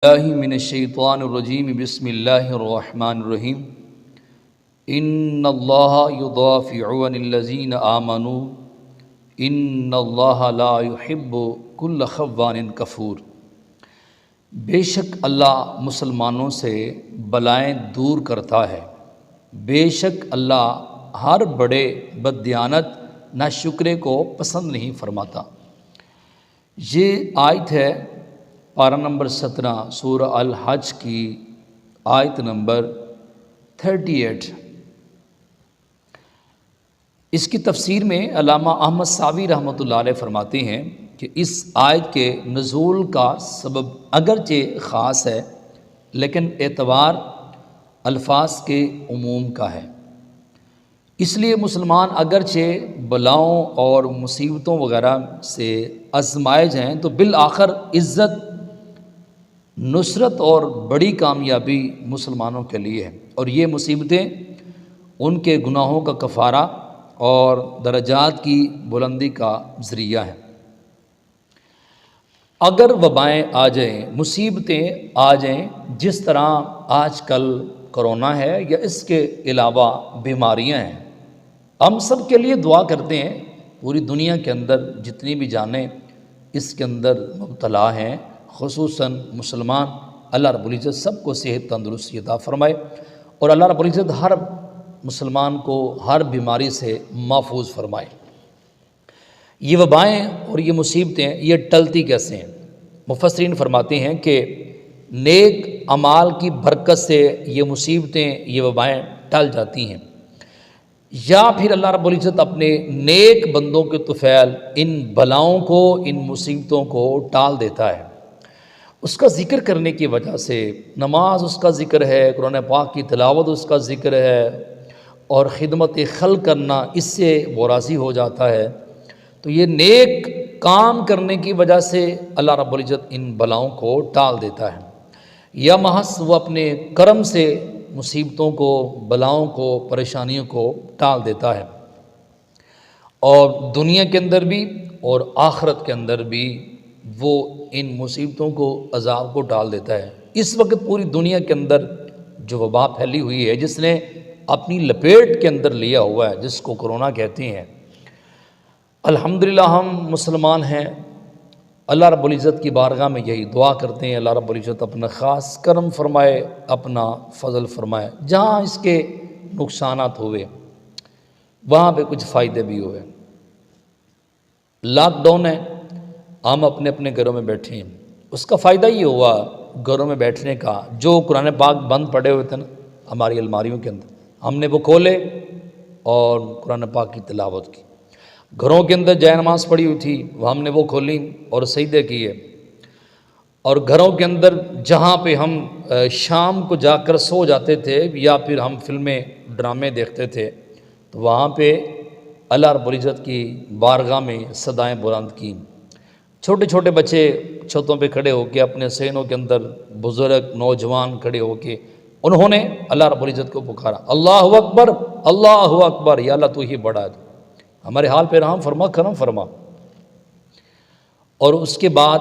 اللہ من الشیطان الرجیم بسم اللہ الرحمن الرحیم ان اللہ یدافع عن الذین آمنوا ان اللہ لا يحب کل خوان کفور۔ بے شک اللہ مسلمانوں سے بلائیں دور کرتا ہے، بے شک اللہ ہر بڑے بددیانت ناشکرے کو پسند نہیں فرماتا۔ یہ آیت ہے پارہ نمبر 17 سورہ الحج کی آیت نمبر 38۔ اس کی تفسیر میں علامہ احمد ساوی رحمۃ اللہ علیہ فرماتے ہیں کہ اس آیت کے نزول کا سبب اگرچہ خاص ہے لیکن اعتبار الفاظ کے عموم کا ہے۔ اس لیے مسلمان اگرچہ بلاؤں اور مصیبتوں وغیرہ سے آزمائے جائیں تو بالآخر عزت، نصرت اور بڑی کامیابی مسلمانوں کے لیے ہے، اور یہ مصیبتیں ان کے گناہوں کا کفارہ اور درجات کی بلندی کا ذریعہ ہے۔ اگر وبائیں آ جائیں، مصیبتیں آ جائیں، جس طرح آج کل کرونا ہے یا اس کے علاوہ بیماریاں ہیں، ہم سب کے لیے دعا کرتے ہیں۔ پوری دنیا کے اندر جتنی بھی جانیں اس کے اندر مبتلا ہیں، خصوصاً مسلمان، اللہ رب العزت سب کو صحت تندرستی عطا فرمائے، اور اللہ رب العزت ہر مسلمان کو ہر بیماری سے محفوظ فرمائے۔ یہ وبائیں اور یہ مصیبتیں یہ ٹلتی کیسے ہیں؟ مفسرین فرماتے ہیں کہ نیک اعمال کی برکت سے یہ مصیبتیں، یہ وبائیں ٹل جاتی ہیں، یا پھر اللہ رب العزت اپنے نیک بندوں کے طفیل ان بلاؤں کو، ان مصیبتوں کو ٹال دیتا ہے۔ اس کا ذکر کرنے کی وجہ سے، نماز اس کا ذکر ہے، قرآن پاک کی تلاوت اس کا ذکر ہے، اور خدمت خلق کرنا، اس سے وہ راضی ہو جاتا ہے۔ تو یہ نیک کام کرنے کی وجہ سے اللہ رب العزت ان بلاؤں کو ٹال دیتا ہے، یا محض وہ اپنے کرم سے مصیبتوں کو، بلاؤں کو، پریشانیوں کو ٹال دیتا ہے، اور دنیا کے اندر بھی اور آخرت کے اندر بھی وہ ان مصیبتوں کو، عذاب کو ٹال دیتا ہے۔ اس وقت پوری دنیا کے اندر جو وبا پھیلی ہوئی ہے، جس نے اپنی لپیٹ کے اندر لیا ہوا ہے، جس کو کرونا کہتے ہیں، الحمدللہ ہم مسلمان ہیں۔ اللہ رب العزت کی بارگاہ میں یہی دعا کرتے ہیں، اللہ رب العزت اپنا خاص کرم فرمائے، اپنا فضل فرمائے۔ جہاں اس کے نقصانات ہوئے وہاں پہ کچھ فائدے بھی ہوئے۔ لاک ڈاؤن ہے، ہم اپنے اپنے گھروں میں بیٹھے ہیں، اس کا فائدہ یہ ہوا گھروں میں بیٹھنے کا۔ جو قرآن پاک بند پڑے ہوئے تھے نا ہماری الماریوں کے اندر، ہم نے وہ کھولے اور قرآن پاک کی تلاوت کی۔ گھروں کے اندر جائے نماز پڑھی ہوئی تھی، وہ ہم نے وہ کھولی اور سجدے کیے۔ اور گھروں کے اندر جہاں پہ ہم شام کو جا کر سو جاتے تھے یا پھر ہم فلمیں ڈرامے دیکھتے تھے، تو وہاں پہ اللہ رب العزت کی بارگاہ میں صدائیں بلند کی۔ چھوٹے چھوٹے بچے چھتوں پہ کھڑے ہو کے، اپنے سینوں کے اندر بزرگ نوجوان کھڑے ہو کے، انہوں نے اللہ رب العزت کو پکارا، اللہ اکبر، اللہ اکبر، یا اللہ تو ہی بڑا ہے، ہمارے حال پہ رحم فرما، کرم فرما۔ اور اس کے بعد